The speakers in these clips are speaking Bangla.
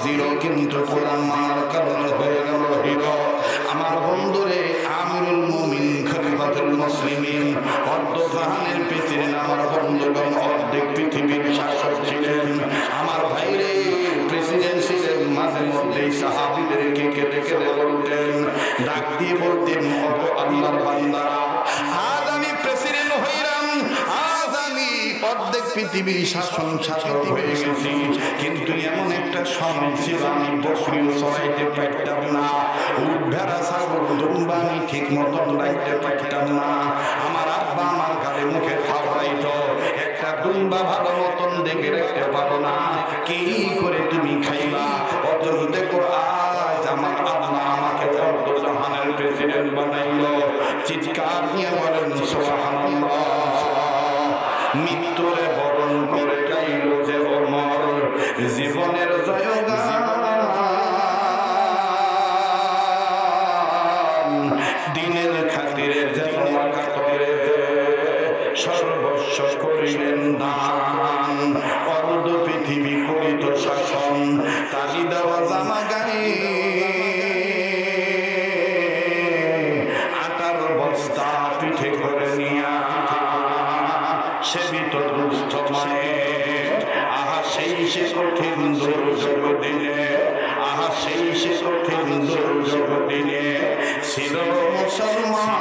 জিরো, কিন্তু কোরআন মানার কারণে হয়ে গেল হিরো। আমার বন্ধুরে, আমিরুল মুমিন খলিফাতুল মুসলিমিন, অর্ধজাহানের প্রেসিডেন্ট, আমার বন্ধুগণ অর্ধেক পৃথিবীর শাসক ছিলেন। আমার ভাইরে প্রেসিডেন্ট ছিলেন, মাঝে মধ্যে সাহাবীদেরকে কেটে কেটে বলতেন, ডাক দিয়ে বলতেন, ওগো আল্লাহর বান্দারা, আজ আমি প্রেসিডেন্ট হইলাম, আজ আমি অর্ধেক পৃথিবীর শাসক হয়ে গেছি, কিন্তু এমন একটা সময় ছিল আমি বকরিও চড়াইতে পারতাম না, উট ভেড়া ছাগল দুম্বা আমি ঠিক মতন রাখতে পারতাম না। আমার আব্বা আমার ঘরে মুখে খাওয়াইতো, একটা দুম্বা ভালো মতন দেখে রাখতে পারো না, কি করে তুমি খাইবা? অথচ দেখো আজ আমার আল্লাহ আমাকে অর্ধজাহানের প্রেসিডেন্ট বানাইলো। চিৎকার নিয়ে বলেন সুবহানাল্লাহ। মৃত্যুরে বরণ করে গাইল যে ওমর, জীবনের জয়গান, দিনের খাতিরে যেন কাতরে সর্বস্ব করিলেন দান, অর্ধ পৃথিবী করিত শাসন, তালি দেওয়া জামা গায়ে আটার বস্তা পিঠে করে নিয়া সেবিত দুস্থ মায়ের, আহা সেই সে কঠিন দুর্যোগ দিনে, আহা সেই সে কঠিন দুর্যোগ দিনে ছিল মুসলমান।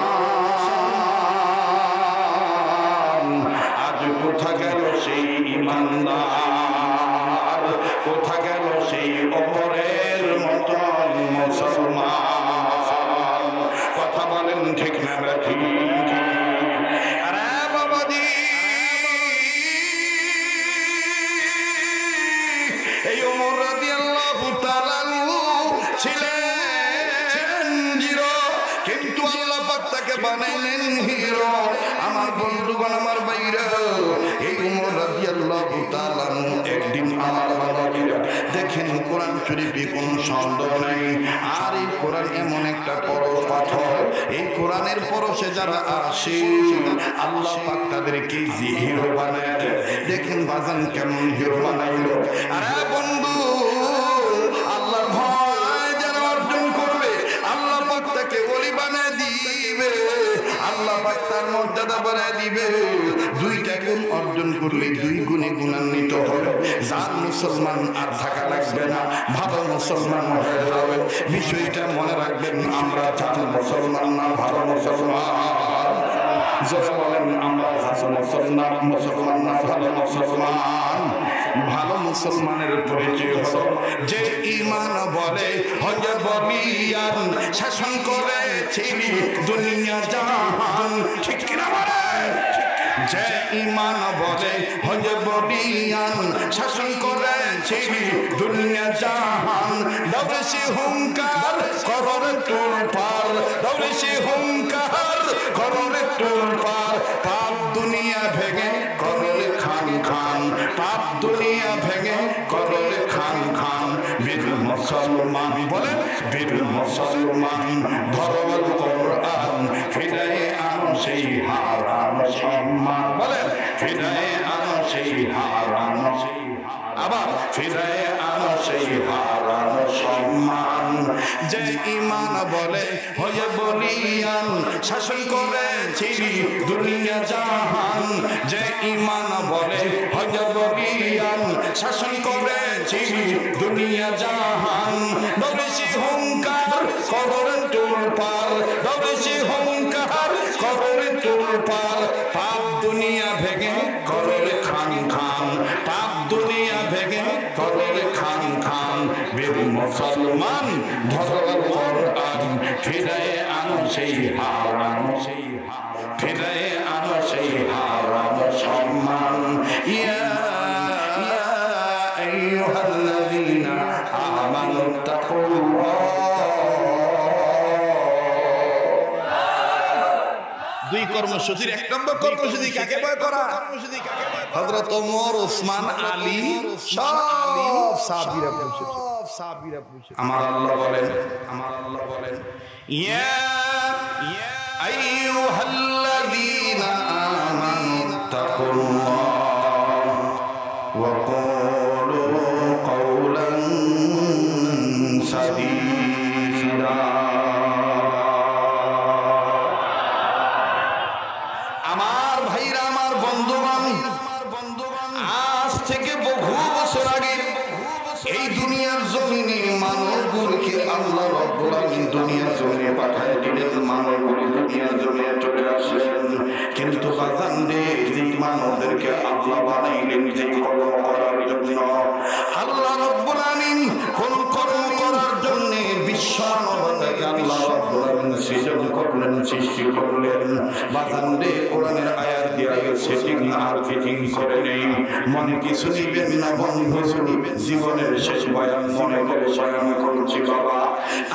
আজ কোথা গেল সেই ইমানদার, কোথা গেল সেই ওমরের মতন মুসলমান? কথা বলেন ঠিক না ঠিক? এই ওমর রাদিয়াল্লাহু তাআলা ছিলেন জিরো, কিন্তু আল্লাহ পাক তাকে বানাইলেন হিরো। আমার বন্ধুগণ, আমার ভাইরা, এই ওমর রাদিয়াল্লাহু তাআলা একদিন আমার বাবারা দেখেন কোরআন শরীফে কোনো সন্দেহ নাই, আর এই কোরআন এমন একটা পরশ পাথর, এই কোরআনের পরশে যারা আসে আল্লাহ পাক তাদেরকে হিরো বানায় দেয়। দেখেন বাজান কেমন হিরো বানাইলো। আরে বন্ধু, আল্লাহর ভয় যারা অর্জন করবে আল্লাহ পাক তাকে ওলি বানায় দিবে, আল্লাহ পাক তার মর্যাদা বাড়ায় দিবে। দুইটা গুণ অর্জন করলে দুই গুণে গুণান্বিত হবে। যার মুসলমান আর থাকা লাগবে না, ভালো মুসলমান হয়ে যাবে। বিষয়টা মনে রাখবেন, আমরা যারা মুসলমান না, ভালো মুসলমান, যারা বলেন আমরা মুসলমান, মুসলমান না ভালো মুসলমান। ভালো মুসলমানের পরিচয় হলো যে ঈমান বলে হযরত বলিয়ান শাসন করে ছিলি দুনিয়া জাহান, ঠিক কিনা বলে? যে ঈমান বলে হযরত বলিয়ান শাসন করে ছিলি দুনিয়া জাহান, দবসি হুঙ্কার কররে তোর পার, দবসি হুঙ্কার কররে তোর পার, পাপ দুনিয়া ভেঙে করলে খান খান, পাপ দুনিয়া ভেঙে করলে খান খান। বীর মুসলমান বলে, বীর মুসলমান ধরল কোরআন, ফিরায়ে আনো সেই হারানো সম্মান, বলে ফিরায়ে আনো সেই হারানো, আবার ফিরায়ে আনো সেই হারানো সম্মান। যে ঈমান বলে হয়ে বলিয়ান শাসন করে ছিলি দুনিয়া জাহান, যে ঈমান বলে হয়ে বলিয়ান শাসন করে ছিলি দুনিয়া জাহান, দবেশি হুঙ্কার কররে তোর পার, দবেশি হুঙ্কার কররে তোর পার, পাপ দুনিয়া ভেঙে কররে খান খান, পাপ দুনিয়া ভেঙে কররে খান খান। বীর মুসলমান ধরল কোরআন, ফিরায়ে আনো সেই হারানো, ফিরায়ে আনো সেই হারানো সম্মান। ইয়া আইয়ুহাল্লাযীনা আমানু দুই কর্মসূচির এক নম্বর কর্মসূচি কাকে ভয় করা? হযরত ওমর, ওসমান, আলী সব সাহাবীরা বসে। আমার আল্লাহ বলেন, আমার আল্লাহ বলেন, ইয়া আইয়ুহাল্লাযীনা আমানু তাকুল্লাহ ওয়া কুলু কওলান সাদিদা। আমার ভাইরা, আমার বন্ধুগণ, আজ থেকে বহু বছর আগে এই দুনিয়ার জমিনে মানবগুলোকে আল্লাহ রাব্বুল আলামিন দুনিয়ার জমিনে পাঠায় দিলেন। মানবগুলো দুনিয়ার জমিনে চলে আসলেন, কিন্তু বাজান রে, যে মানবদেরকে আল্লাহ বানাইলেন যে কর্ম করার জন্য, আল্লাহ রাব্বুল আলামিন কোন কর্ম করার জন্য বিশ্ব মানবতাকে আল্লাহ রাব্বুল আলামিন সৃজন করলেন, সৃষ্টি করলেন। বাজান রে, কোরআনের আয়াত দিয়ে সেটিং আর ফিটিং করে নেই। মনে কিছু নিবেন না বন্ধু, জীবনের শেষ বয়ান মনে করে বয়ান করছি বাবা।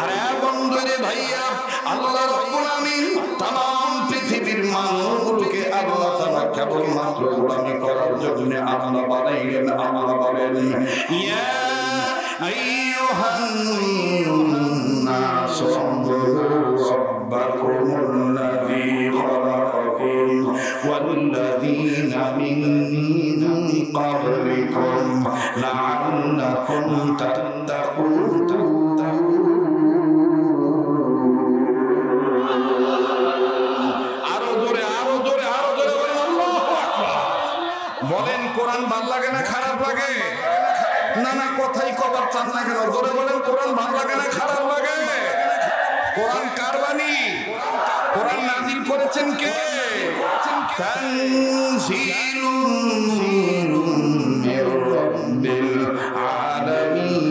আরে বন্ধু রে ভাইয়া, আল্লাহ রাব্বুল আলামিন तमाम পৃথিবীর মানুষগুলোকে আল্লাহ তাআলা কেবলমাত্র গোলামি করার জন্য আল্লাহ বানাইলেন। আল্লাহ বলেন, ইয়া আইয়ুহান নাস রাব্বাকুমুল্লাযী খালাকাকুম ওয়াল্লাযীনা মিন ক্বাবলিকুম লাআল্লাকুম তাত্তাকুন। বলেন, কোরআন ভালো লাগে না খারাপ লাগে? না না, কথাই কবার চান না কেন? জোরে বলেন, কোরআন ভালো লাগে না খারাপ লাগে? কোরআন কার বাণী? কোরআন নাযিল করেছেন কে? তানজিলুম মির রাব্বিল আলামিন।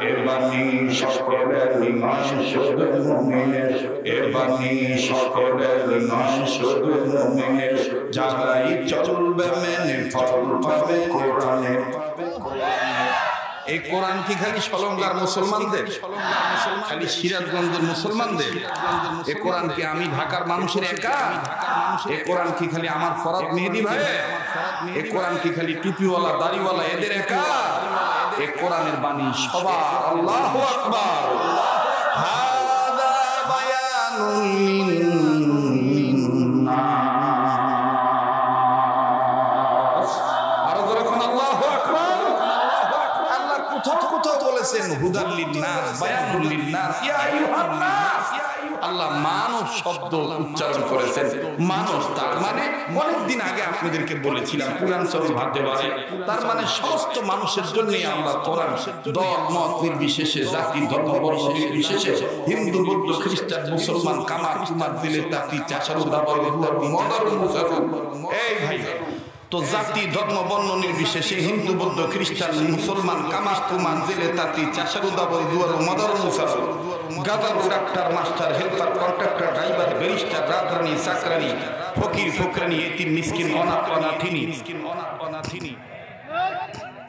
এর বাণী সকলের নয় শুধু মুমিনের, এর বাণী সকলের নয় শুধু মুমিনের, যারাই চলবে মেনে ফল পাবে কোরআনে। এই কোরআন কি খালি সলঙ্গার মুসলমানদের, খালি সিরাজগঞ্জের মুসলমানদের? এই কোরআন কি আমি ঢাকার মানুষের একা? এই কোরআন কি খালি আমার ফরাদ মেহেদি ভাই? এই কোরআন কি খালি টুপিওয়ালা দাড়িওয়ালা এদের একা? এই কোরআনের বাণী সবার। আল্লাহু আকবার। হাযা বায়ানুন লিন্নাস। আর যখন আল্লাহু আকবার, আল্লাহ কোথাও কোথাও বলেছেন হুদাল লিন্নাস, বায়ানুল লিন্নাস, ইয়া আইয়ুহান নাস। আল্লাহ মানব শব্দ উচ্চারণ করেছেন। মানুষ তার মানে অনেকদিন আগে আপনাদেরকে বলেছিলাম কুরআন শরীফ ভাবতে পারে, তার মানে সমস্ত মানুষের জন্য আল্লাহ কোরআন দল মত নির্বিশেষে, জাতি ধর্ম বর্ণ নির্বিশেষে, হিন্দু বৌদ্ধ খ্রিস্টান মুসলমান, কামার কুমার দিলে তাঁতি চাষারু দাবর মদার মুসাফির, এই ভাই তো জাতি ধর্ম বর্ণ নির্বিশেষে হিন্দু বৌদ্ধ খ্রিস্টান মুসলমান, কামার কুমার দিলে তাঁতি চাষারু দাবর দুয়ার মদার মুসাফির, গাদারু doctor master helper contractor driver barrister রাজরানী চাকরানী ফকির ফকরানী এতিম মিসকিন অনাথ অনাথিনী,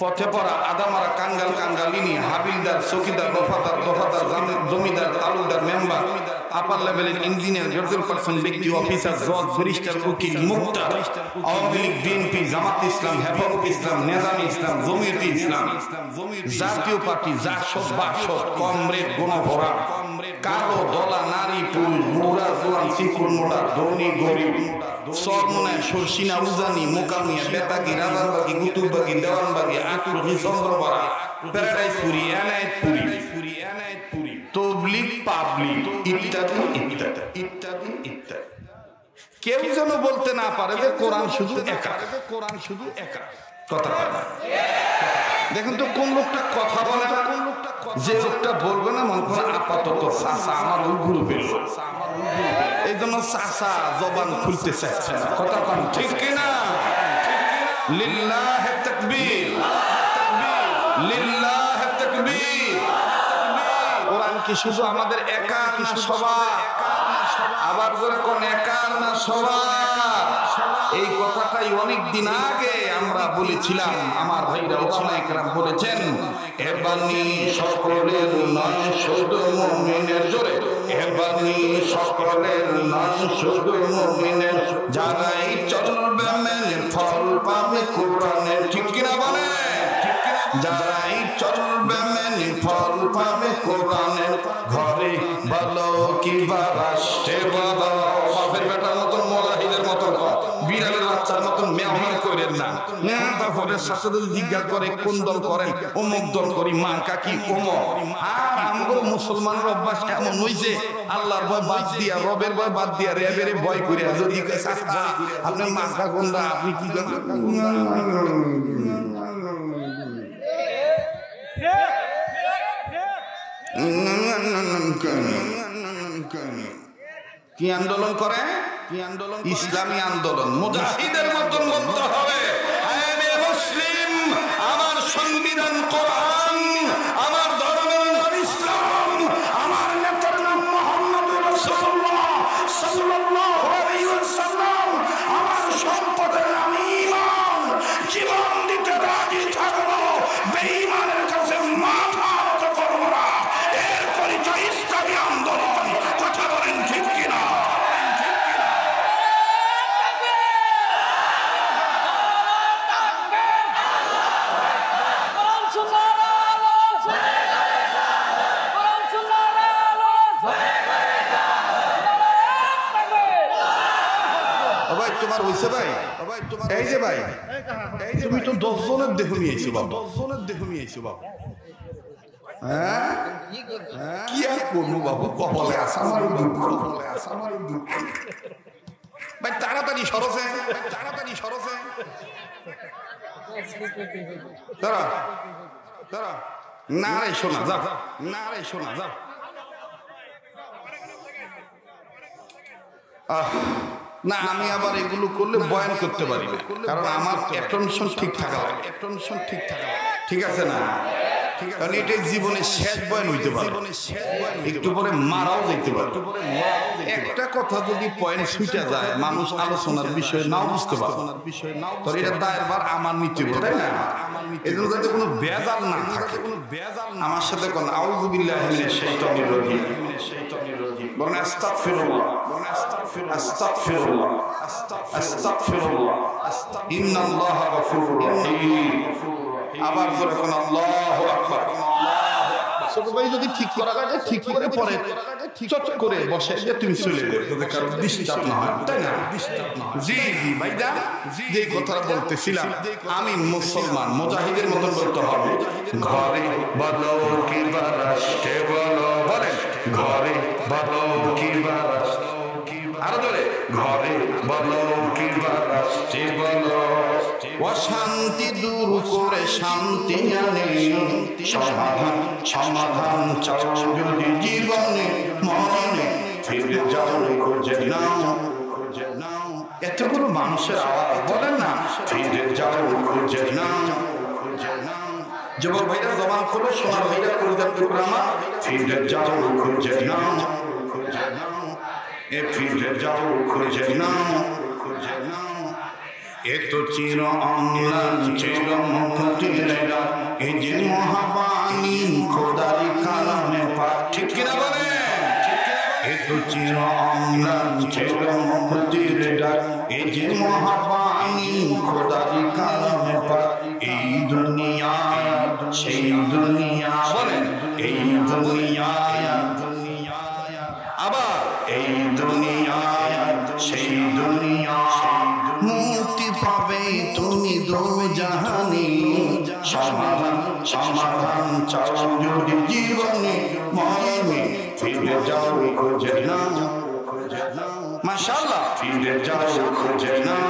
পথে পড়া আদামারা কাঙ্গাল কাঙ্গালিনী, হাবিলদার চৌকিদার রফাদার দফাদার জমিদার তালুকদার মেম্বার, আপার লেভেলের ইঞ্জিনিয়ার, গজল পারসন ব্যক্তি, অফিসার, জজ, ব্যারিস্টার, উকিল, মুক্তার, আওয়ামী লীগ, বিএনপি, জামাত ইসলাম, হেফাজত ইসলাম, নেজামে ইসলাম, জমিয়তে ইসলাম, জাতীয় পার্টি, জাসদ, বাসদ, কমরেড, গণভরা, কালো, দলা, নারী, পুরুষ, বুড়া, জোয়ান, চিকুন, মোটা, ধনী, গরিব, সরমনায়, সরসিনা, উজানি, মোকামিয়া, বেতাগি, রাজারবাগি, গুতুবাগি, দেওয়ানবাগি, আটুরি, চন্দ্রপাড়া, প্যারাডাইসপুরি, এনায়েতপুরি, তবলিগ, পাবলিক, ইত্যাদি ইত্যাদি ইত্যাদি ইত্যাদি। কেউ যেন বলতে না পারে যে কোরআন শুধু একা, কোরআন শুধু একা। কথা দেখুন তো, কোন লোকটা কথা বলে না, কোন লোকটা যে লোকটা বলবে না মনে করে আপাতত চাষা আমার ওই গ্রুপের, এই জন্য চাষা জবান খুলতে চাইছে না। কথা পান ঠিক কিনা? লিল্লাহি তাকবীর, লিল্লাহি তাকবীর। কোরআন কি শুধু আমাদের একা না সবার? আবার ধরে কোন একা না সবার? এই কথাটাই অনেক দিন আগে আমরা বলেছিলাম। আমার ভাইরা ওলামায়ে কেরাম বলেছেন, এ বাণী সকলের নয় শুধু মুমিনের, জোরে এ বাণী সকলের নয় শুধু মুমিনের, যারাই চলবে মেনে ফল পাবে কোরআনের। ঠিক কিনা বলে? যারাই চলবে মেনে ফল পাবে কোরআনের। ঘরে বলো কিবা রাষ্ট্রে বলো, বাপের বেটার মতন মোলাহিদের মতন বিড়ালের বাচ্চার মতন মেহমান করেন না। না তারপরে সাথে জিজ্ঞাসা করে কোন দল করেন, অমুক দল করি, মার্কা কি অমুক। আর আমাদের মুসলমানের অভ্যাস এমন হইছে, আল্লাহর ভয় বাদ দিয়া, রবের ভয় বাদ দিয়া, রেবের ভয় করে যদি আপনি মার্কা কোনটা, আপনি কি কি আন্দোলন করে? কি আন্দোলন? ইসলামী আন্দোলন। মুজাহিদের মতন বলতে হবে, আমি মুসলিম, আমার সংবিধান কোরআন, আমার ধর্মের নাম ইসলাম, আমার নেতার নাম মুহাম্মদুর রাসূলুল্লাহ সাল্লাল্লাহু আলাইহি ওয়াসাল্লাম, আমার সম্পদের নাম ঈমান, জীবন দিতে রাজি থাকবো, বেঈমানের কাছে মাথা নত করব না। এর পরিচয় ইসলামী আন্দোলন। কথা বলেন ঠিক কিনা? তোমার হইছে ভাই, এই যে ভাই, তুমি তো 10 জনের দেহ নিয়েছো বাবা, 10 জনের দেহ নিয়েছো বাবা। হ্যাঁ কি আর করবো বাবু, কপালে আছে আমার দুঃখ, কপালে আছে আমার দুঃখ। ভাই তাড়াতাড়ি সরছে, তাড়াতাড়ি সরছে। তারা তারা না রে শোনা যা, না রে শোনা যা। না আমি আবার এগুলো করলে বয়ান করতে পারি না, কারণ আমার অ্যাটেনশন ঠিক থাকা লাগে, অ্যাটেনশন ঠিক থাকা লাগে, ঠিক আছে না? কারণ এটাই জীবনের শেষ বয়ান হইতে পারে, একটু পরে মারাও যেতে পারে। একটা কথা যদি পয়েন্ট ছুটে যায়, মানুষ আলোচনার বিষয়ে নাও বুঝতে পারে, তোর এটা দায়ভার আমার নিতে হবে, তাই না? এজন্য যাতে কোনো বেজাল না থাকে, আমার সাথে কোন আউযু বিল্লাহি মিনাশ শাইতানির রাজিম, বলেন আস্তাগফিরুল্লাহ, আস্তাগফিরুল্লাহ, আস্তাগফিরুল্লাহ, ইন্নাল্লাহা গফুরুর রহিম। আবার জোরে কোন আল্লাহু আকবার। ছোট ভাই যদি ঠিক করা লাগে ঠিক করে পরে চট করে বসে যে তুমি চলে যাবে, যাতে কারো ডিস্টার্ব না হয়, তাই না? জি জি ভাইদা, যে কথা বলতেছিলাম, আমি মুসলমান, মুজাহিদের মতন বলতে হবে। ঘরে বলো কি বা রাষ্ট্রে বলো, বলেন ঘরে বলো কি বা রাষ্ট্রে, আরো ধরে ঘরে বলো কি বা রাষ্ট্রে বলো, অশান্তি দূর করে শান্তি আনে, সমাধান সমাধান চাও যদি জীবনে, মরণে ফিরে যাও খুঁজে নাও, এতগুলো মানুষের আওয়াজ, বলেন না ফিরে যাও খুঁজে নাও। যুবক ভাইরা জবান খুলে সোনার ভাইরা কলিজার টুকরা আমার, ফিরে যাও খুঁজে নাও, এ ফিরে যাও খুঁজে নাও, এ তো চির অম্লান চির মুক্তির গান, এ যে মহাবাণী খোদারি কালামে পাক, ঠিক কিনা বলেন? এ তো চির অম্লান চির মুক্তির গান, এ যে মহাবাণী খোদারি কালামে পাক। এই দুনিয়া সেই দুনিয়া, বলেন এই দুনিয়া, আবার এই দুনিয়া সেই দুনিয়া, মুক্তি পাবে তুমি দোজাহানে, সমাধান সমাধান চাও যদি জীবনে, মরণে ফিরে যাও খুঁজে নাও। মাশাআল্লাহ, ফিরে যাও খুঁজে নাও।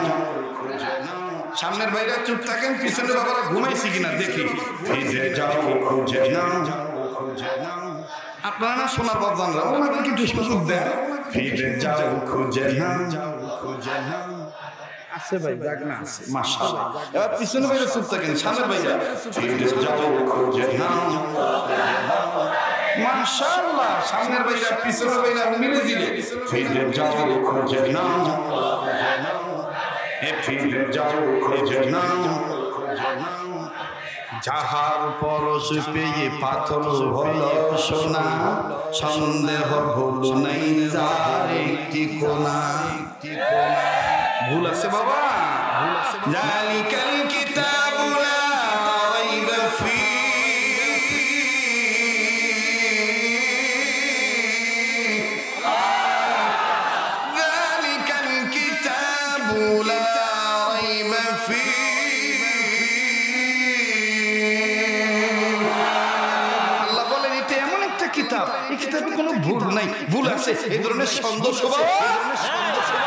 সামনের বাইরে চুপ থাকেন, পিছনের বাবারা ঘুমাইছি কিনা দেখি। ফিরে যাও খুঁজে নাও, আপনারা না শোনার বাজানরা, ওনাকে একটু সুযোগ দেন। ফিরে যাও খুঁজে নাও, আছে ভাই জাগ না আছে, মাশাআল্লাহ। এবার পিছনে বাইরে চুপ থাকেন, সামনের বাইরে ফিরে যাও খুঁজে নাও, মাশাআল্লাহ। সামনের বাইরে পিছনের বাইরে মিলে দিলে ফিরে যাও খুঁজে নাও, এ ফিরে যাও খুঁজে নাও। যাহার পরশ পেয়ে পাথর হলো সোনা, সন্দেহ ভুল নাই যার একটি কোনা। ভুল আছে বাবা? জালিকাল কিতাবু লা রাইবা ফীহি, জালিকাল কিতাবু লা রাইবা ফীহি এই কিতাবে কোনো ভুল নাই, ভুল আছে এই ধরনের সন্দেহ স্বভাব।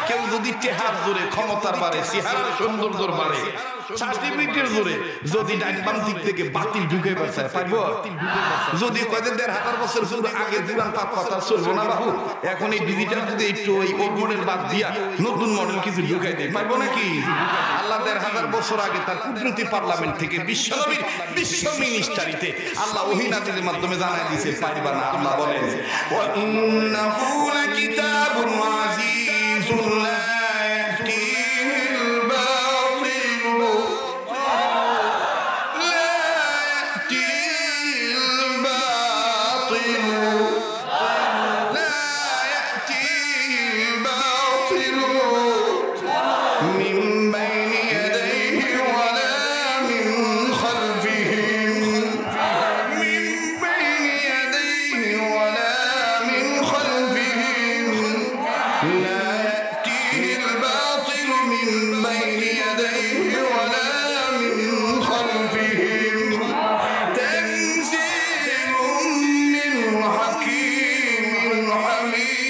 কেউ যদি টেহার জোরে ক্ষমতার বাড়ে, চেহারার সৌন্দর্যের বাড়ে, সার্টিফিকেটের জোরে যদি ডাইন বাম দিক থেকে বাতিল ঢুকে বসায় পারবো? যদি কয়দিন ১৫০০ বছর আগে পুরান কথা চলবো না বাবু, এখন এই ডিজিটাল যদি একটু ওই মডেল বাদ দিয়া নতুন মডেল কিছু ঢুকাই দেয় পারবো নাকি? আল্লাহ ১৫০০ বছর আগে তার কুদরতি পার্লামেন্ট থেকে বিশ্বনবীর বিশ্ব মিনিস্টারিতে আল্লাহ ওহী নাযিলের মাধ্যমে জানায় দিয়েছে পারবা না। আল্লাহ বলেন ওয়া ইন্নাহু লাকিতাবুন আজিজুন লা ইয়াতিহিল বাতিল লা ইয়াতিহিল বাতিল লা ইয়াতিহিল বাতিল মিন বাইনি ইয়াদাইহি ওয়ালা মিন খালফিহি মিন বাইনি ইয়াদাইহি ওয়ালা মিন খালফিহি লা ইয়াতিহিল বাতিল মিন বাইনি ইয়াদাইহি ওয়ালা মিন খালফিহি তানজিলুম মিন হাকীমিন হামীদ।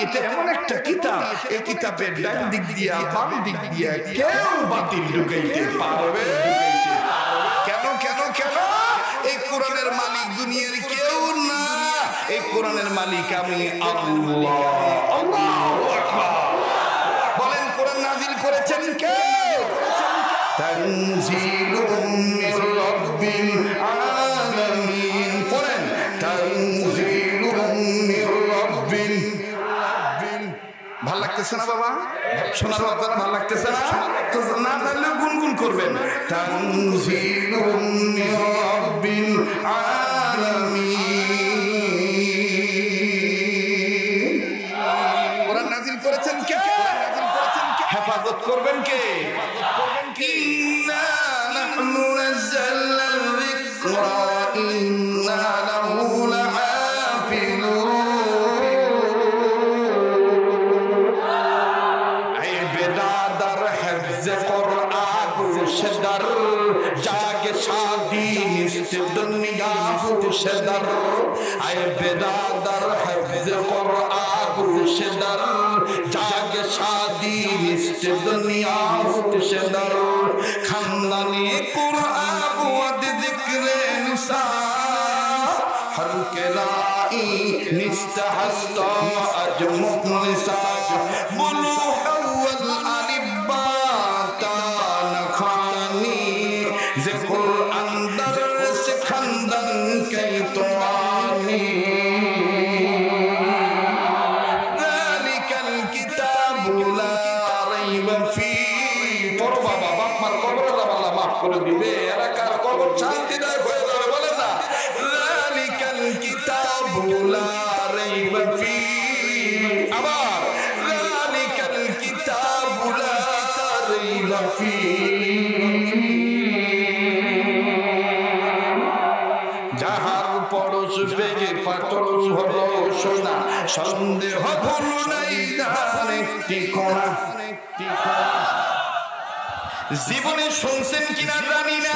এটা এমন একটা কিতাব, এই কিতাবের ডান দিক দিয়া বাম দিক দিয়া কেউ বাতিল ঢুকাইতে পারবে? কেন কেন কেন? এই কোরআনের মালিক দুনিয়ার কেউ না, এই কোরআনের মালিক আমি আল্লাহ। আল্লাহু আকবার। বলেন কোরআন নাযিল করেছেন কে? তানজিলুম মির রাব্বিল আলামিন। বলেন তানজিলুম মির রাব্বিল। ভাল লাগতেছে না বাবা? শোনার আপনারা ভাল লাগতেছে না? না তাহলে গুনগুন করবেন তানজিলুম মির রাব্বিল আলামিন। কোরআন নাযিল করেছেন কে? হেফাজত করবেন কে? ইন্না নাহনু নাযালনা যিকরা ওয়া ইন্না লাহু লাহাফিজুন। در جاگ شادی نیست دنیا گوش در ای برادر حفظ قرآن گوش در جاگ شادی نیست دنیا گوش در خاندانی قرآن بود ذکر نساء هر کلائی نیست هستا اج مخلصات بلوح والالف করে দিবে এলাকার কবর শান্তিদায়ক হয়ে যাবে। বলে না যালিকাল কিতাবু লা রাইবা ফীহি। আবার যালিকাল কিতাবু লা রাইবা ফীহি। যাহার পরশ বেগে পাথর হলো সোনা সন্দেহ ভুল নাই তার একটি কোণা। জীবনে শুনছেন কিনা জানি না,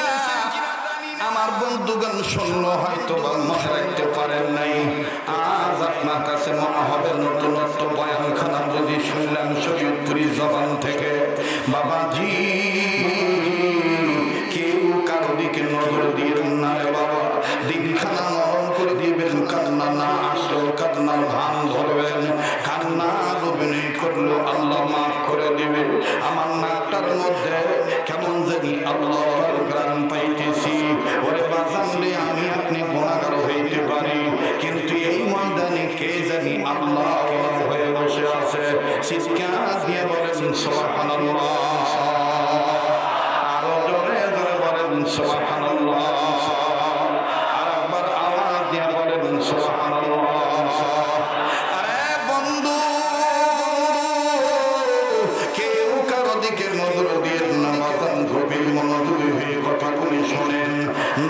আমার বন্ধুগণ শুনল হয়তো বা মনে রাখতে পারেন নাই। আজ আপনার কাছে মনে হবে নতুনত্ব বয়ানখানা যদি শুনলাম শরীয়তপুরি জবান থেকে। বাবাজি কেউ কারো দিকে নজর দিবেন না রে বাবা, দিনখানা নরম করে দিবেন। কান্না না আসলেও কান্নার ভান ধরবেন। কান্নার অভিনয় করলো আল্লাহ মাফ করে দিবে। আমার নাকটার মধ্যে কেমন জানি আল্লাহর গ্রাম পাইতেছি। ওরে বাজানলে আমি আপনি গুনাহগার হইতে পারি, কিন্তু এই ময়দানে কে জানি আল্লাহ হয়ে বসে আছে। চিৎকার দিয়ে বলেন সুবহানাল্লাহ। আরো জোরে জোরে বলেন সুবহানাল্লাহ। আর একবার আওয়াজ দিয়ে বলেন সুবহানাল্লাহ। আরে বন্ধু কেউ কারো দিকে নজর দিয়ে না, বাজান গভীর মনোযোগী হয়ে কথাগুলি শোনেন।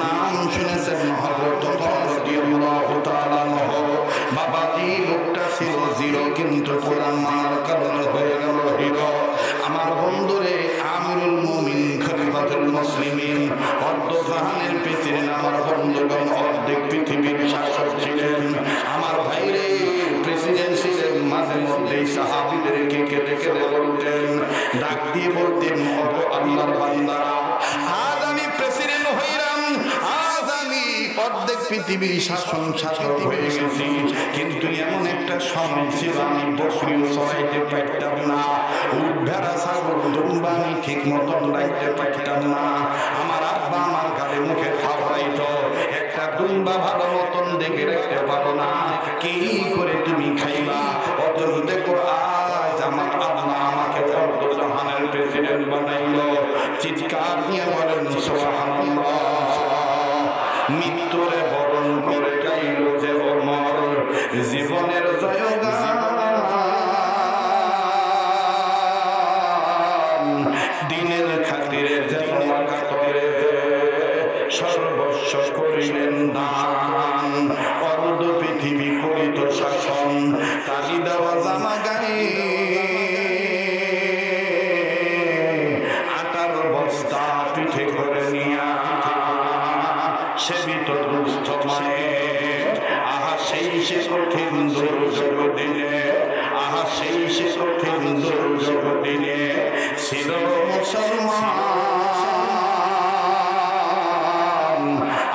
নাম শুনেছেন হযরত ওমর রাদিয়াল্লাহু তাআলা আনহু। বাবাজি লোকটা ছিল জিরো, কিন্তু কোরআন মানার কারণে হয়ে গেল হিরো। আমার বন্ধুরে আমিরুল মুমিনিন খলিফাতুল মুসলিমিন জাহানের প্রেসিডেন্ট আমার বন্ধুগণ অর্ধেক পৃথিবীর শাসক ছিলেন আমার ভাইরে প্রেসিডেন্ট ছিলেন মাঝে মধ্যেই সাহাবীদেরকে কেটে কেটে বলতেন ডাক দিয়ে বলতেন ওগো আল্লাহর বান্দারা আজ আমি প্রেসিডেন্ট হইলাম আজ আমি অর্ধেক পৃথিবীর শাসক হয়ে গেছি কিন্তু এমন একটা সময় ছিল আমি বকরিও চড়াইতে পারতাম না উট ভেড়া ছাগল দুম্বা আমি ঠিক মতন রাখতে পারতাম না আমার আব্বা আমার গালে মুখে খাওয়াইতো একটা দুম্বা ভালো মতন দেখে রাখতে পারো না কি করে তুমি খাইবা অথচ দেখো আজ আমার আল্লাহ আমাকে অর্ধ জাহানের প্রেসিডেন্ট বানাইলো চিৎকার নিয়ে বলেন সুবহানাল্লাহ মৃত্যুরে বরণ করে গাইল যে ওমর জীবনের জয়গান দিনের খাতিরে যেমন কাতরে সর্বস্ব করিলেন দান অর্ধ পৃথিবী করিত শাসন তালি দেওয়া জামা গায়ে আটার বস্তা পিঠে করে নিয়া সেবিত দুস্থ মায়ের আহা সেই সে কঠিন দুর্যোগ দিনে আহা সেই সে কঠিন দুর্যোগ দিনে ছিল মুসলমান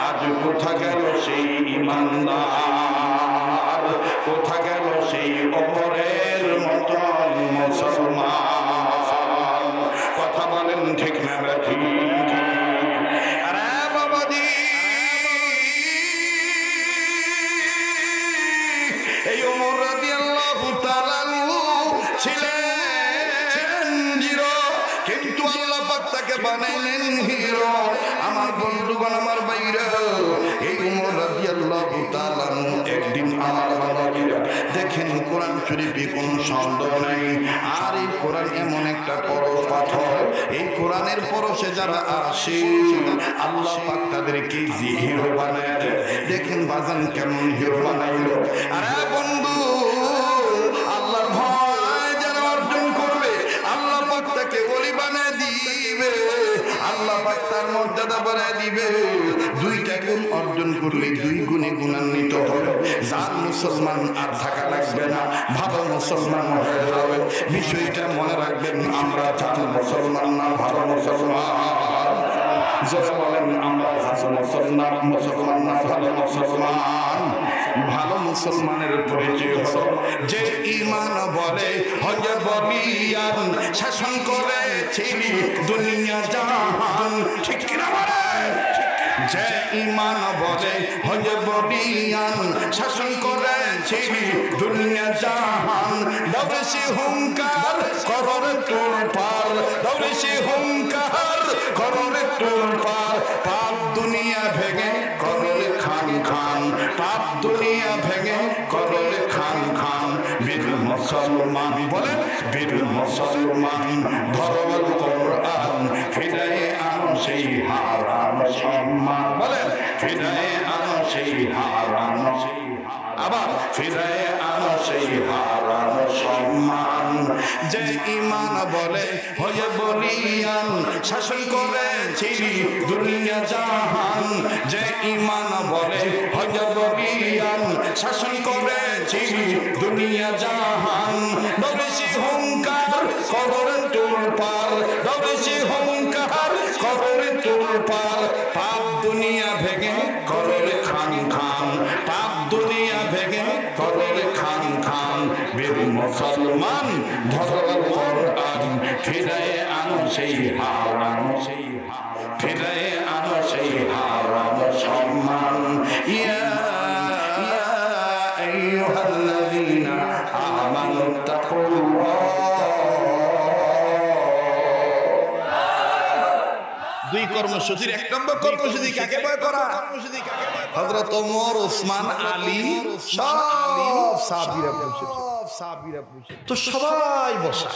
আজ কোথা গেল সেই ইমানদার কোথা গেল সেই অপরের মতন মুসলমান কথা বলেন ঠিক না ঠিক এই ওমর রাদিয়াল্লাহু তাআলা ছিলেন জিরো কিন্তু আল্লাহ পাক তাকে বানাইলেন হিরো আমার বন্ধুগণ আমার ভাইরা এই ওমর রাদিয়াল্লাহু তাআলা একদিন আমার বাবারা দেখেন কোরআন শরীফে কোনো সন্দেহ নাই আর এই কোরআন এমন একটা পরশ পাথর এই কোরআনের পরশে যারা আসে আল্লাহ পাক তাদেরকে হিরো বানায় দেখেন বাজান কেমন হিরো বানাইলো আরে বন্ধু আল্লাহর ভয় যারা অর্জন করবে আল্লাহ পাক তাকে ওলি বানায় দিবে আল্লাহ পাক তার মর্যাদা বাড়ায় দিবে দুইটা গুণ অর্জন করলে দুই গুণে গুণান্বিত হবে যার মুসলমান আর থাকা লাগবে না ভালো মুসলমান হয়ে যাবে বিষয়টা মনে রাখবেন আমরা যার মুসলমান না ভালো মুসলমান যারা বলেন আমরা মুসলমান মুসলমান না ভালো মুসলমান ভালো মুসলমানের পরিচয় হলো যে ঈমান বলে হযরত বলিয়ান শাসন করে ছিলি দুনিয়া জাহান ঠিক কি না বলে যে ঈমান বলে হযরত বলিয়ান শাসন করে ছিলি দুনিয়া জাহান দবসি হুঙ্কার কররে তোর পার দবসি হুঙ্কার কররে তোর পার পাপ দুনিয়া ভেঙে কররে খান খান পাপ দুনিয়া ভেঙে কররে খান খান বীর মুসলমান বলেন বীর মুসলমান ধরল কোরআন ফিরায়ে আনো সেই হারানো সম্মান বলেন ফিরায়ে আনো সেই হারানো আবার ফিরায়ে আনো সেই হারানো সম্মান যে ঈমান বলে হয়ে বলিয়ান শাসন করে ছিলি দুনিয়া জাহান যে ঈমান বলে হয়ে বলিয়ান শাসন করে ছিলি দুনিয়া জাহান দবেশি হুঙ্কার কররে তোর পার দবেশি হুঙ্কার কররে তোর পার পাপ দুনিয়া ভেঙে কররে খান খান পাপ দুনিয়া ভেঙে কররে খান খান বীর মুসলমান ধরল কোরআন ফিরায়ে আনো সেই হারানো ফিরায়ে আনো সেই হারানো সম্মান ইয়া আইয়ুহাল্লাযীনা আমানু তাকুল্লাহ দুই কর্মসূচির এক নম্বর কর্মসূচি কাকে ভয় করা হযরত ওমর ওসমান আলী সব সাহাবীরা বসে তো সবাই বসা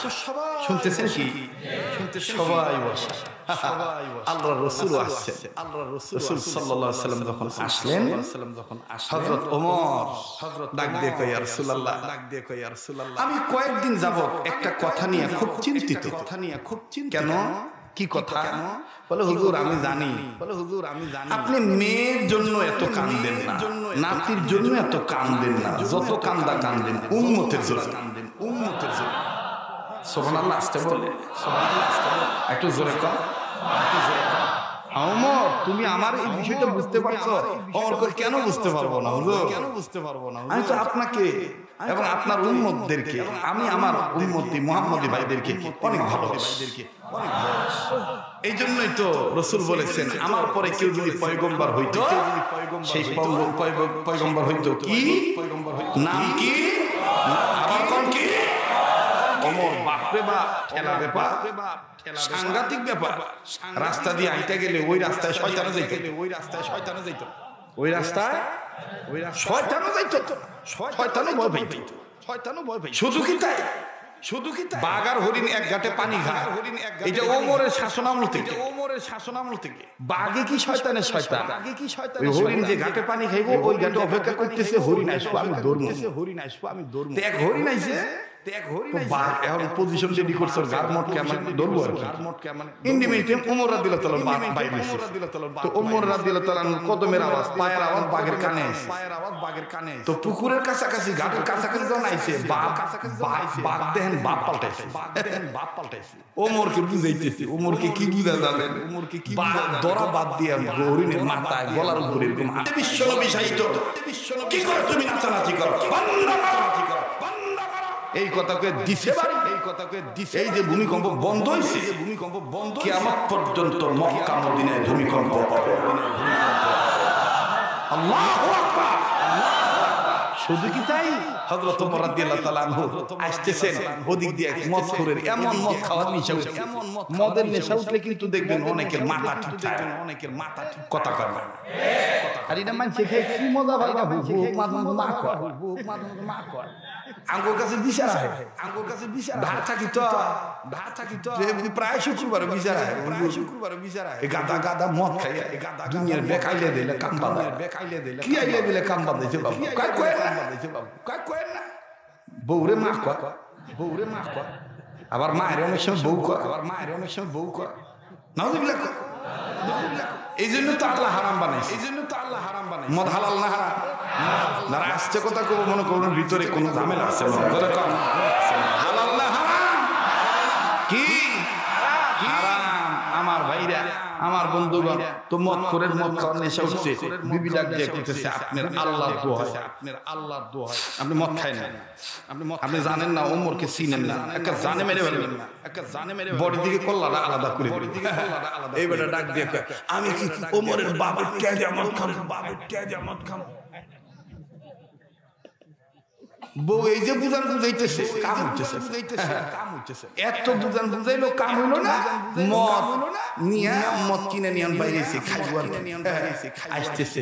শুনতেছেন কি সবাই বসা আল্লাহর রাসূল আসছে আল্লাহর রাসূল সাল্লাল্লাহু আলাইহি ওয়াসাল্লাম যখন আসলেন হযরত ওমর ডাক দিয়ে কই ইয়া রাসূলুল্লাহ আমি কয়েকদিন যাবত একটা কথা নিয়ে খুব চিন্তিত কেন কি কথা? বলে হুজুর আমি জানি, আপনি মেয়ের জন্য এত কাঁদেন না, নাতির জন্য এত কাঁদেন না, যত কান্দা কাঁদেন উম্মতের জন্য কাঁদেন, উম্মতের জন্য। সুবহানাল্লাহ আসতে বলে, একটু জোরে কর। ওমর তুমি আমার এই বিষয়টা বুঝতে পারছো? ওমর কই কেন বুঝতে পারবো না হুজুর? কেন বুঝতে পারবো না? আমি তো আপনাকে এবং আপনার উম্মতদেরকে, আমি আমার উম্মতি মুহাম্মদী ভাইদেরকে অনেক ভালোবাসি, এই জন্যই তো রাসূল বলেছেন আমার পরে কেউ যদি পয়গম্বর হইতো, সেই পয়গম্বর হইতো কি? নাম কি? আবার কোন কি? ওমর বাপরে বাপ, ঠেলা ব্যাপার, সাংঘাতিক ব্যাপার। রাস্তা দিয়ে আইটা গেলে ওই রাস্তায় শয়তানও যাইতো, ওই রাস্তায় শয়তানও যাইতো, ওই রাস্তায় শয়তানও যাইতো, শয়তানও ভয় পাইতো, শয়তানও ভয় পাইতো। শুধু কি তাই? শুধু কি তাই? বাঘ আর হরিণ এক ঘাটে পানি খায়, এটা ওমরের শাসনামল থেকে, ওমরের শাসনামল থেকে। বাঘে কি শয়তানের শয়তান, বাঘে কি শয়তান? ওই হরিণ যে ঘাটে পানি খাইবো ওই ঘাটে অপেক্ষা করতেছে হরিণ আসবো আমি দৌড়বো, হরিণ আসবো আমি দৌড়বো। এক হরিণ আইছে, এখন পজিশন রেডি করছে, গারমট কেমন দৌড়বো আর কি। ইন্ডিমেন্টাম ওমর রাদিয়াল্লাহু তাআলা বাইরে নিছে, তো ওমর রাদিয়াল্লাহু তাআলা কদমের আওয়াজ, পায়ের আওয়াজ বাঘের কানে, পায়ের আওয়াজ বাঘের কানে। তো পুকুরের কাছাকাছি, ঘাটের কাছাকাছি যখন আইছে, বাঘ দেখেন বাপ পাল্টাইছে, বাঘ দেখেন বাপ পাল্টাইছে। ওমরকে বুঝাইতেছে, ওমরকে কি বুঝা যাবেন? ওমরকে কি বুঝা যাবে? দরা বাদ দিয়ে হরিণের মাথায় গলার উপরে এরকম বিশ্বনবী সাহিত্য, কি করে তুমি নাচানাচি করো? এই কথাকে দিছে বাড়ি, এই কথাকে দিছে। এই যে ভূমিকম্প বন্ধ হইছে, ভূমিকম্প বন্ধ, কিয়ামত পর্যন্ত মক্কা মদিনায় ভূমিকম্প হবে। আল্লাহু আকবার। শুধু কি তাই? হযরত ওমর রাদিয়াল্লাহু তাআলা আনহু আসতেছেন, ওদিক দিয়ে মদখোরের এমন মদ খাওয়ার নেশা উঠে, এমন মদের নেশা উঠলে কিন্তু দেখবেন অনেকের মাথা ঠিক থাকে, অনেকের মাথা ঠিক কথা কয় না। আর এটা মানছে খেয়ে কি মজা ভাই বাবু, বুক মাথা মা কয়, বুক মাথা মা কয়। আঙ্গুর কাছে বিচার হয়, আঙ্গুর কাছে বিচার ঢাক থাকি তো, ঢাক থাকি তো প্রায় শুক্রবার বিচার হয়, প্রায় শুক্রবার বিচার হয়। এই গাদা গাদা মদ খাইয়া, এই গাদা দুনিয়ার বেকাইলে দিলে কাম বাঁধায়, বেকাইলে দিলে কি আইলে দিলে কাম বাঁধাইছে বাবু, কাই কয় না বাঁধাইছে বাবু, কাই কয় না। বউরে মা কয়, বউরে মা কয়, আবার মায়ের অনেক সময় বউ কয়, আবার মায়ের অনেক সময় বউ কয়। নাউযুবিল্লাহ কয়। এই জন্য তো আল্লাহ হারাম বানাইছে, এই জন্য তো আল্লাহ হারাম বানাইছে। মদ হালাল না হারাম? না, আসছে কথা কব মনে করুন ভিতরে কোনো ঝামেলা আছে, হালাল না হারাম? কি হারাম? আমার ভাইরা, আমার বন্ধুগণ, তো মদ করে মদ খাওয়ার নেশা উঠছে, বিবি ডাক দিয়ে কইতেছে আপনার আল্লাহর দোয়া হয়, আপনার আল্লাহর দোয়া হয়, আপনি মদ খায় না, আপনি জানেন না, ওমরকে চিনেন না, একটা জানে মেরে ফেলবেন না, একটা জানে মেরে বড় দিকে কল্লাটা আলাদা করে, বড় দিকে কল্লাটা আলাদা। এইবার ডাক দিয়ে কয় আমি কি ওমরের বাবার কেজা মদ খাম, বাবার কেজা মদ খাম। বউ এই যে বুঝান বুঝাইতেছে, কাম হইতেছে, কাম হইতেছে, এত বুঝান বুঝাইলো কাম হইলো না। মদ নিয়ে মদ কিনে নিয়ে বাইরেছে, খাইবার আসতেছে,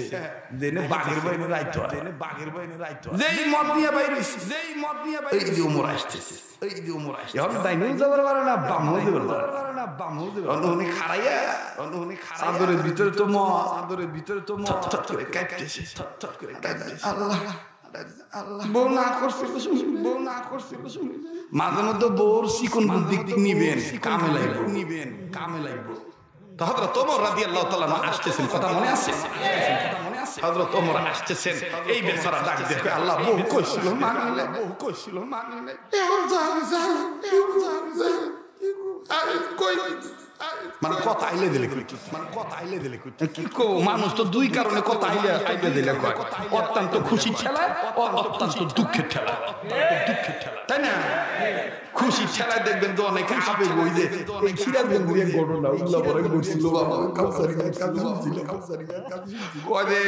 দেনে বাঘের বাইরে রাইতো, দেনে বাঘের বাইরে রাইতো, যেই মদ নিয়ে বাইরেছে, যেই মদ নিয়ে বাইরে, এই যে ওমর আসতেছে, এই যে ওমর আসছে। এখন দাইনেও যাবার পারে না, বামও যাবার পারে না, বামও যাবার। অনুনি খাড়াইয়া, অনুনি খাড়াইয়া, চাদরের ভিতরে তো মদ, চাদরের ভিতরে তো মদ থট করে কাটতেছে, থট করে কাটতেছে। আল্লাহ বউ না করছিল, বউ না করছিল, মাঝে মধ্যে বউর চিকন বুদ্ধি নিবেন, কামে লাগবে, নিবেন কামে লাগবে। তো হযরত ওমর রাদিয়াল্লাহু তাআলা আসতেছেন, কথা মনে আছে? হযরত ওমর আসতেছেন, এই বেচারা ডাক দেখে আল্লাহ বউ কইছিল মানে না, বউ কইছিল মানে না, মানে কথা আইলে দিলে, মানে কথা আইলে দিলে কি কো, মানুষ তো দুই কারণে কথা আইলে দিলে কয়, অত্যন্ত খুশি ঠেলা, অত্যন্ত দুঃখের ঠেলা, দুঃখের ঠেলা, তাই না? খুশি ঠেলা দেখবেন তো অনেকে আবেগ, ওই যে এই সিরাজগঞ্জের ঘটনা উল্লা পরে ঘটছিল, বাবা কাউসারি কাজ ছিল, কাউসারি কাজ কয় যে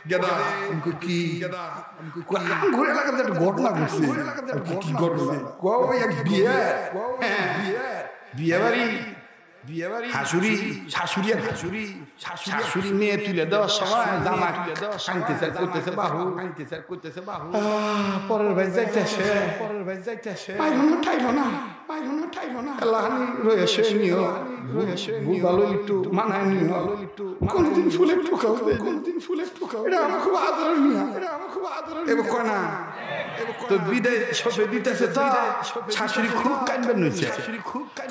গেদা কি গেদা ঘুরে এলাকাতে একটা ঘটনা ঘটছে, কি ঘটনা কয় এক বিয়ে, বিয়ে বাড়ি, বিয়ে বাড়ি, শাশুড়ি, শাশুড়ি আর শাশুড়ি, শাশুড়ি মেয়ে তুলে দেওয়ার সময় জামা তুলে দেওয়া কাঁদতেছে, করতেছে বাহু, কাঁদতেছে, করতেছে বাহু, পরের ভাই যাইতেছে, পরের ভাই যাইতেছে, পাইলো ঠাইলো না, পাইলো না ঠাইলো না, লাহানি রয়েছে নিও, রয়েছে নিও, ভালো একটু মানায় নিও, কোনদিন ফুলের ঠোকাও দেয়, কোনদিন ফুলের ঠোকাও। এটা আমার খুব আদরের মিয়া, এটা আমার খুব আদরের। এবার কয় না তো বিদায় সবে দিতেছে, তো শাশুড়ি খুব কাঁদবেন হয়েছে,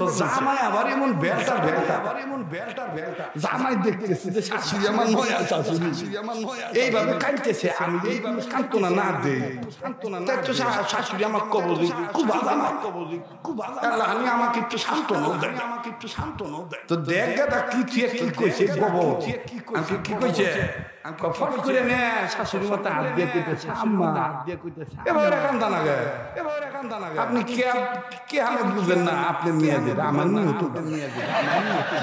তো জামাই আবার এমন বেলটার বেলটা, আবার এমন বেলটার বেলটা, জামাই দেখতেছে যে শাশুড়ি আমার নয়া, শাশুড়ি আমার নয়া, এইভাবে কাঁদতেছে। আমি এইভাবে সান্ত্বনা না দেই, সান্ত্বনা না, তো শাশুড়ি আমার কবর খুব ভালো, আমার কবর খুব ভালো, আমি আমাকে একটু সান্ত্বনা দেয়, আমাকে একটু সান্ত্বনা দেয়। তো দেখ গাদা কি তুই কি কইছে গোবর, আমি কি কইছে, ফট করে নে শাশুড়ি মতো হাত দিয়ে কইতেছে আম্মা, হাত দিয়ে কইতেছে এবারে কান্দা না গে, এবারে কান্দা না গে। আপনি কে কে আমি বুঝেন না, আপনি মেয়েদের আমার নিয়ে তো মেয়েদের আমার নিয়ে তো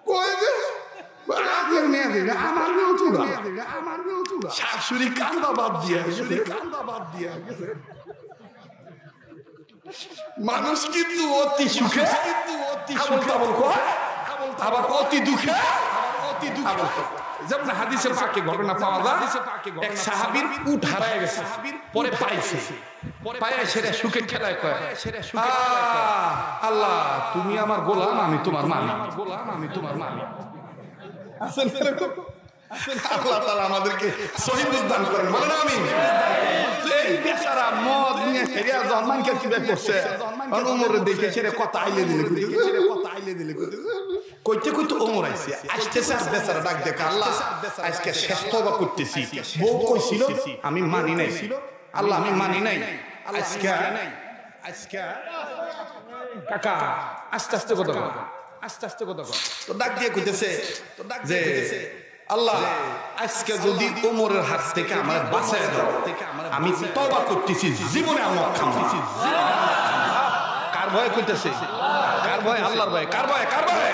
কই যে আপনার মেয়েদের আমার নিয়ে তো আমার নিয়ে তো শাশুড়ি কান্দা বাদ দিয়া গেছে, কান্দা বাদ দিয়া গেছে। মানুষ কিন্তু অতি সুখে, কিন্তু অতি সুখে আবার অতি দুঃখে, অতি দুঃখে। যেমন হাদিসে পাকে ঘটনা পাওয়া যায়, এক সাহাবীর উট হারায় গেছে, পরে পাইছে, পায়ে সেটা সুখে খেলায় কয় আল্লাহ তুমি আমার গোলাম, আমি তোমার মালিক, গোলাম আমি তোমার মালিক। আল্লাহ তাআলা আমাদেরকে সহিহ দান করেন, বলেন আমিন। এই বেচারা মদ নিয়ে হেরিয়া জন্মানকে কিভাবে করছে, ওমরে দেখে ছেড়ে কথা আইলে দিলে, কথা আইলে দিলে কইতে কইতে ওমর আইছে, আসতেছে আর বেচারা ডাক দেখে আল্লাহ আজকে শেষ তওবা করতেছি। বউ কইছিল আমি মানি নাই, আল্লাহ আমি মানি নাই, আজকে আজকে কাকা আস্তে আস্তে কথা কও, আস্তে আস্তে কথা কও। তো ডাক দিয়ে কইতেছে যে আল্লাহ আজকে যদি ওমরের হাত থেকে আমার বাঁচায় দাও, আমি তওবা করতেছি, জীবনে আমার খামতেছি। কার ভয় কইতেছে, কার ভয়, আল্লাহর ভয়, কার ভয়, কার ভয়।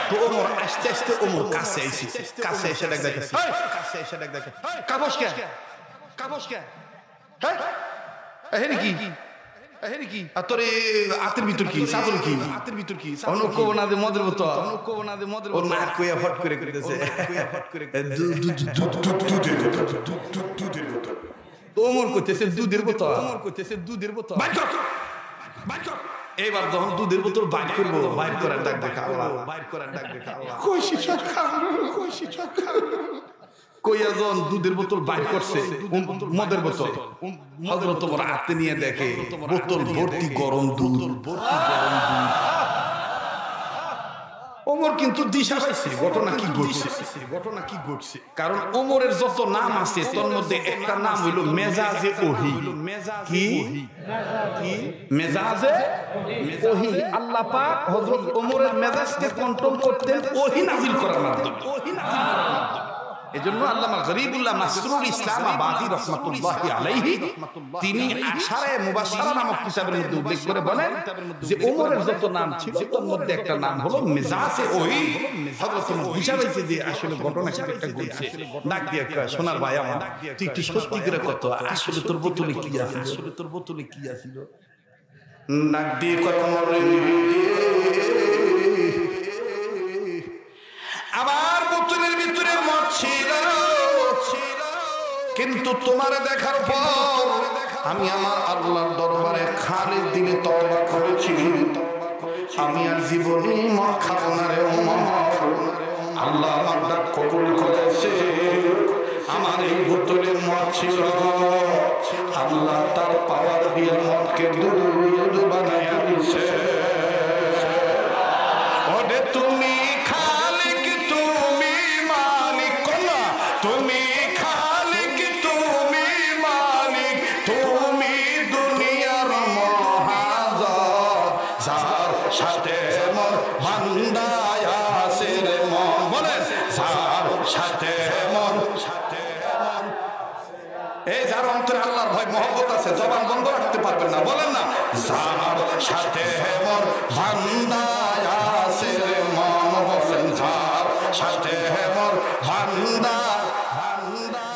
তো ওমর আস্তে আস্তে ওমর কাছে আইছে, কাছে এসে ডাক দেখেছে, কাছে এসে ডাক দেখে কাবস কে, কাবস কে, হ্যাঁ এহেরি কি, এহেরি কি, আর তোর হাতের ভিতর কি, চাদর কি, হাতের ভিতর কি, অনুকো না দে মদের মতো, অনুকো না দে মদের মতো, না কইয়া ফট করে কইতেছে, কইয়া ফট করে দুধের বোতল। তো ওমর কইতেছে দুধের বোতল, ওমর কইতেছে দুধের বোতল, বাইর কর, বাইর কর। এবার যখন দুধের বোতল বাইর করব, বাইর করার ডাক দেখা আল্লাহ, বাইর করার ডাক দেখা আল্লাহ, কইছি সরকার, কইছি সরকার। কইয়া যখন দুধের বোতল বাইর করছে, মদের বোতল, হযরত ওমর হাতে নিয়ে দেখে বোতল ভর্তি গরম দুধ, ভর্তি গরম দুধ। ওমর কিন্তু দিশা পাইছে ঘটনা কি ঘটছে, ঘটনা কি ঘটছে। কারণ ওমরের যত নাম আছে তার মধ্যে একটা নাম হইল মেজাজে ওহী। কি মেজাজে ওহী। আল্লাহ পাক হযরত ওমরের মেজাজকে কন্ট্রোল করতেন ওহী নাযিল করার মাধ্যমে, ওহী নাযিল করার মাধ্যমে। এজন্য আল্লামা গরিবুল্লাহ মাসরুর ইসলামাবাদী রাহমাতুল্লাহি আলাইহি তিনি আশারে মুবাশশারা নামক কিতাবের মধ্যে উল্লেখ করে বলেন যে ওমরের যত নাম ছিল তার মধ্যে একটা নাম হলো মেজাজে ওহী। হযরত ওমর বুঝাইছে যে আসলে ঘটনা একটা ঘটছে, ডাক দিয়ে কয় সোনার ভাই আমার তুই একটু সত্যি করে কত আসলে তোর বোতলে কি আছে, আসলে তোর বোতলে কি আছিল। ডাক দিয়ে কয় ওমর আমার বোতলের ভিতরে মদ ছিল, কিন্তু তোমার দেখার পর আমি আমার আল্লাহর দরবারে খালিদ দিলে তওবা করেছি, আমি আর জীবনে মদ খাবো না রে ওমর। আল্লাহ আমার ডাক কবুল করেছে, আমার এই বোতলে মদ ছিল, আল্লাহ তার পাওয়ার দিয়ে মদকে দুধ বানাইয়া দিয়েছে। ওরে তুমি সাথে মন বান্দায় আছে রে মন, বলে যার সাথে মন, সাথে মন। এই যার অন্তরে আল্লাহর ভয় মহব্বত আছে, জবান বন্ধ রাখতে পারবেন না, বলেন না যার সাথে মন বান্দায় আছে রে মন, বলেন যার সাথে মন বান্দা, বান্দা।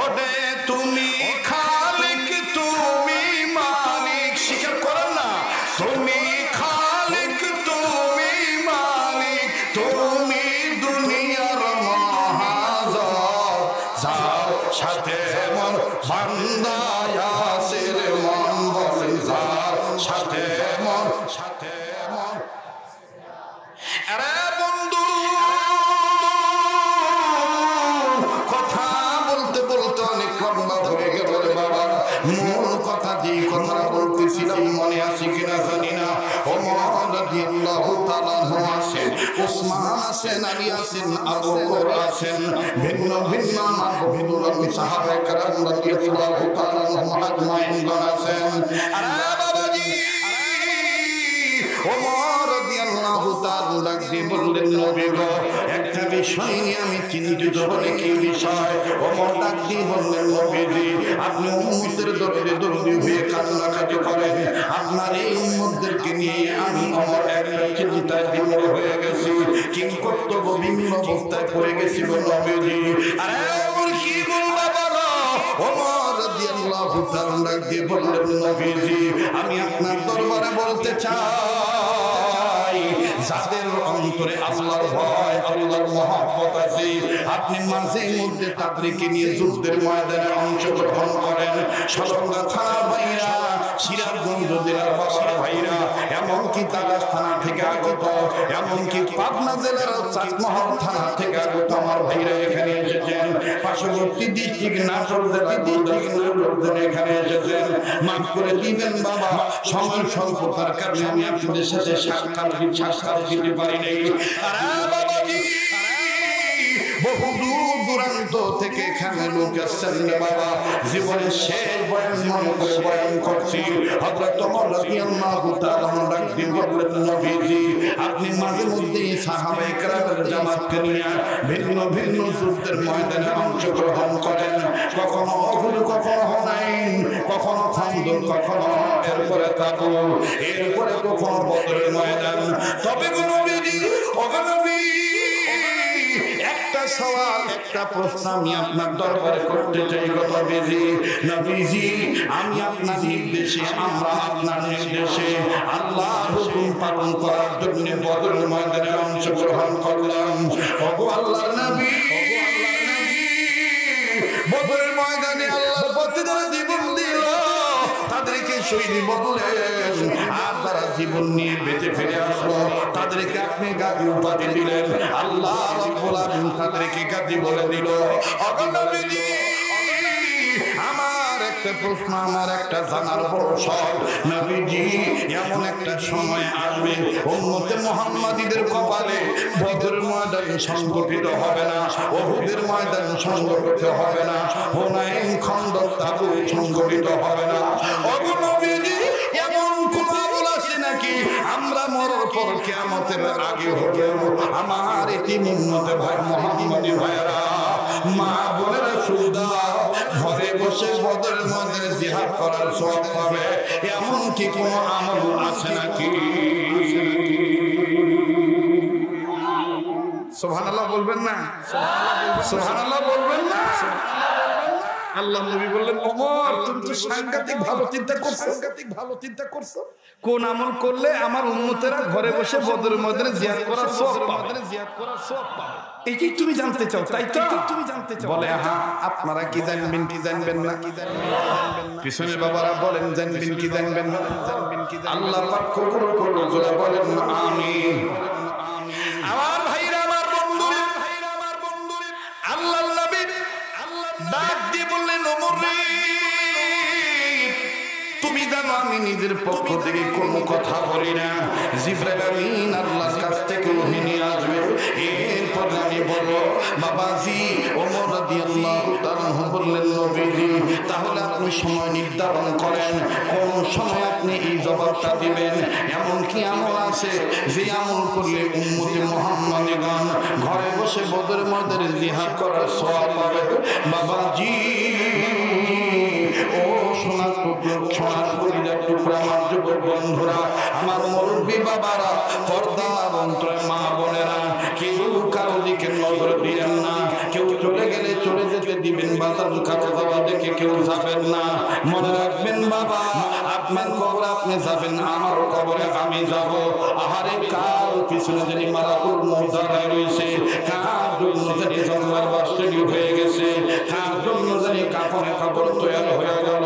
ওরে তুমি খালিক, তুমি মালিক, স্বীকার করেন না তুমি সাথে মন বান্দায় ওসমান আছেন, আলী আছেন, আবু বকর আছেন, ভিন্ন ভিন্ন ভিন্ন সাহাবায়ে কেরাম রাদিয়াল্লাহু তাআলা আনহুম আজমাইন আছেন। আরে বাবাজি, ওমর রাদিয়াল্লাহু তাআলা ডাক দিয়ে বললেন, নবী গো, একটা বিষয় নিয়ে আমি চিন্তিত। বলে কি বিষয়? ওমর ডাক দিয়ে বললেন, নবীজি, আপনি উম্মতের দরদে দরদি হয়ে কান্নাকাটি করেন, আপনার এই উম্মতদেরকে নিয়ে আমি ওমর একটা চিন্তায় বিমূঢ় হয়ে গেছি, কি কর্তব্য বিভিন্ন অবস্থায় পড়ে গেছি গো নবীজি। আরে ওমর কি বলবা বলো? ওমর রাদিয়াল্লাহু তাআলা ডাক দিয়ে বললেন, নবীজি, আমি আপনার দরবারে বলতে চাই, যাদের অন্তরে আল্লাহর ভয়, আল্লাহর মহব্বত আছে, আপনি মাঝে মধ্যে তাদেরকে নিয়ে যুদ্ধের ময়দানে অংশগ্রহণ করেন। সদরঘাট থানার ভাইরা, সিরাজগঞ্জ জেলার বাবার ভাইরা, এমনকি তারাস থানা থেকে আগত, এমনকি পাবনা জেলার চাঁদমোহর থানা থেকে আগত আমার ভাইরা এখানে এসেছেন। পার্শ্ববর্তী ডিস্ট্রিক্ট নাটোর জেলা ডিস্ট্রিক্ট এখানে এসেছেন। মাফ করে দিবেন বাবা, সময় স্বল্পতার কারণে আমি আপনাদের সাথে সাক্ষাৎ দিতে পারি নাই। বহু দূর দূরান্ত থেকে এখানে লোক আসছেন বাবা, জীবনের শেষ বয়ান মনে করে বয়ান করছি। হযরত ওমর রাদিয়াল্লাহু তাআলা ডাক দিয়ে বললেন, নবীজি, আপনি মাঝে মধ্যে সাহাবায়ে কেরামের জামাতকে নিয়ে ভিন্ন ভিন্ন যুদ্ধের ময়দানে অংশগ্রহণ করেন। কখনো উহুদ, কখনো হুনাইন, কখনো খান্দক, কখনো এরপরে তাবুক, এরপরে কখনো বদরের ময়দান। তবে গো নবীজি, ওগো নবী, একটা সওয়াল, একটা প্রশ্ন আমি আপনার দরবারে করতে চাই গো নবীজি। নবীজি, আমি আপনার নির্দেশে, আমরা আপনার নির্দেশে আল্লাহর হুকুম পালন করার জন্য বদরের ময়দানে অংশগ্রহণ করলাম। ওগো আল্লাহর নবী, বদরের ময়দানে আল্লাহর পথে যারা জীবন দিল তাদেরকে শহীদ বললেন, আর যারা জীবন নিয়ে বেঁচে ফিরে আসলো তাদেরকে আপনি গাজী উপাধি দিলেন। আল্লাহ রাব্বুল আলামিন তাদেরকে গাজী বলে দিল। ওগো নবীজি, আমার একটা প্রশ্ন, আমার একটা জানার বড় শখ, নবীজি, এমন একটা সময় আসবে উম্মতে মুহাম্মাদীদের কপালে বদরের ময়দান সংগঠিত হবে না, উহুদের ময়দান সংগঠিত হবে না, হুনাইন, খন্দক, তাবুক সংগঠিত হবে না। ওগো নবীজি, এমন কোন আমল আছে নাকি আমরা মরার পর কিয়ামতের আগে হবে? আমার এতিম উম্মতে ভাই মুহাম্মাদী ভাইরা, মা বোনেরা, সুদা ঘরে বসে বদরের ময়দানে জিহাদ করার সওয়াব পাবে, এমন কি কোনো আমল আছে নাকি? সুবহানাল্লাহ বলবেন না? সুবহানাল্লাহ বলবেন না? আল্লাহ নবী বললেন, ওমর, তুমি তো সাংঘাতিক ভালো চিন্তা করছো। কোন আমল করলে আমার উম্মতেরা ঘরে বসে বদরের ময়দানে জিহাদ করার সওয়াব পাবে? এটাই তুমি জানতে চাও, তাই তো? বলে, হ্যাঁ। আপনারা কি জানবেন, কি জানবেন না? পিছনের বাবারা বলেন, জানবেন কি জানবেন না? আল্লাহ পাক কবুল করুন, জোরে বলেন আমিন। আমার ভাইরা, আমার বন্ধুরা, আল্লাহর নবী ডাক দিয়ে বললেন, ওমর রে, তুমি জানো আমি নিজের পক্ষ থেকে কোনো কথা বলি না, জিবরাইল আমিন আল্লাহর কাছ থেকে ওহী নিয়ে আসবে, এরপর আমি বলবো। বাবাজি, ওমর রাদিয়াল্লাহু তাআলা বললেন, নবীজি, তাহলে আপনি সময় নির্ধারণ করেন, কোন সময় আপনি এই জবাবটা দিবেন। এমন কি আমল আছে যে আমল করলে উম্মতে মুহাম্মাদীগণ ঘরে বসে বদরের ময়দানে জিহাদ করার সওয়াব পাবে? বাবাজি, ও সোনার টুকরো, সোনার কলিজার টুকরা আমার যুবক বন্ধুরা, আমার মুরব্বী বাবারা, পর্দার অন্তরে মা বোনেরা, কেউ কারো দিকে নজর দিবেন না, কেউ চলে গেলে চলে যেতে দিবেন, বাজার কারো যাওয়া দেখে কেউ যাবেন না। মনে রাখবেন বাবা, আপনার কবরে আপনি যাবেন, আমার কবরে আমি যাব। আহারে, কার পিছনে যিনি মালাকুল মউত দাঁড়ায় রয়েছে, কার জন্য যিনি জন্মের বাসী হয়ে গেছে, কার জন্য যিনি কাফনে কাপড় তৈরি হয়ে গেল।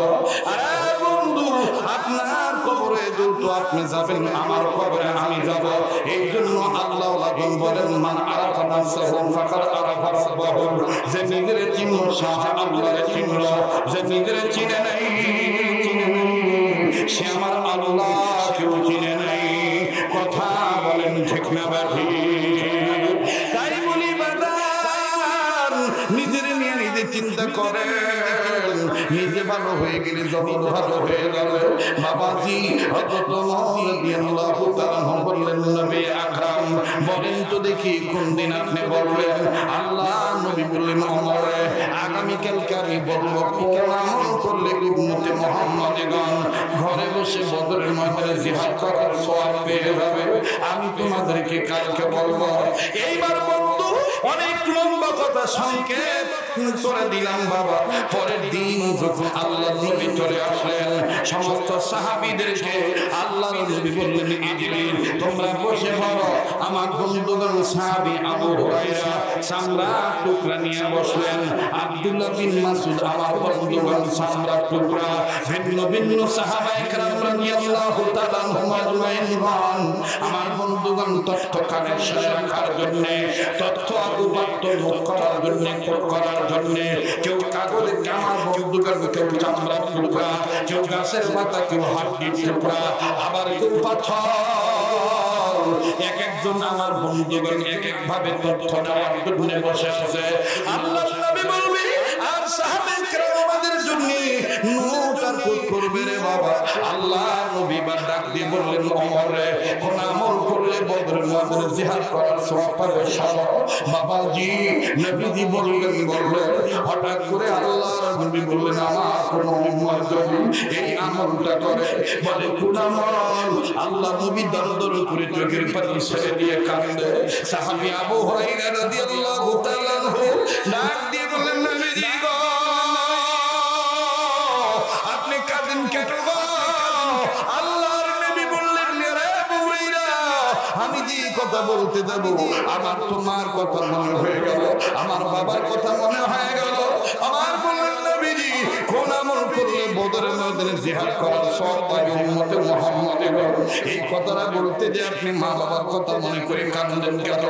আরে বন্ধু, আপনার কবরে দ্রুত আপনি যাবেন, আমার কবরে আমি যাব। এই জন্য আল্লাহ বলেন, মান আরাফা নাফসাহু ফাকাদ আরাফা রাব্বাহু, যে নিজের চিনল সে আল্লাহর চিনল, যে নিজের চিনে নাই সে আমার আল্লাহ কেউ চিনে নাই। কথা বলেন ঠিক না? চিন্তা করেন নিজে ভালো হয়ে গেলে জগৎ ভালো হয়ে গেল বাবাজি হযরত ওমর রাদিয়াল্লাহু তাআলা বললেন নবী আকরাম বলেন তো দেখি কোন দিন আপনি বলবেন আল্লাহ নবী বললেন ওমর আগামী কালকে আমি বলবো কোন আমল করলে উম্মতে মুহাম্মাদিগণ ঘরে বসে বদরের ময়দানে জিহাদ করার সওয়াব পেয়ে যাবে আমি তোমাদেরকে কালকে বলবো এইবার বন্ধু অনেক লম্বা কথা সংক্ষেপ করে দিলাম বাবা পরের দিন যখন আল্লাহর নবী চলে আসলেন সমস্ত সাহাবীদেরকে আল্লাহর নবী বললেন ইজিলিন তোমরা বসে পড়ো আমার বন্ধুগণ সাহাবী আবু হুরায়রা চামড়া টুকরা নিয়ে বসলেন আব্দুল্লাহ বিন মাসউদ আমার বন্ধুগণ চামড়া টুকরা ভিন্ন ভিন্ন সাহাবায়ে কেরাম রাদিয়াল্লাহু তাআলা আনহুম আজমাইন আমার বন্ধুগণ তথ্য কানেকশন রাখার জন্য তথ্য উপাত্ত মুখ করার জন্য করার জন্য কেউ কাগজে আমার বন্ধুগণ কেউ চামড়া টুকরা কেউ গাছের পাতা কেউ হাড্ডির টুকরা আবার কেউ পাথর এক একজন আমার বন্ধুগণ এক এক ভাবে তথ্য নেওয়ার জন্য বসে আছে আল্লাহর নবী বলবে আর সাহাবায়ে কেরাম আমাদের জন্য নোট আর কোট করবে রে বাবা আল্লাহ নবী বার ডাক দিয়ে বললেন ওমর রে কোন আমল করলে বদরের ময়দানে জিহাদ করার সওয়াব পাবে বাবাজি নবীজি বললেন হঠাৎ করে আল্লাহর নবী বললেন আমার কোন উম্মত যদি এই আমলটা করে বলে কোন আমল আল্লাহ নবী দরদর করে চোখের পানি ছেড়ে দিয়ে কাঁদে সাহাবী আবু হুরায়রা রাদিয়াল্লাহু তাআলা ডাক দিয়ে বললেন নবীজি গো আপনি কাঁদেন কেন গো আল্লাহর নবী বললেন রে আবু হুরায়রা আমি যে কথা বলতে যাব আমার তোমার কথা মনে হয়ে গেল আমার বাবার কথা মনে হয়ে গেল আমার বললেন নবীজি কোন আমল করলে বদরের ময়দানে জিহাদ করার সওয়াব পাবে উম্মতে মুহাম্মাদের এই কথাটা বলতে যে আপনি মা বাবার কথা মনে করে কাঁদেন কেন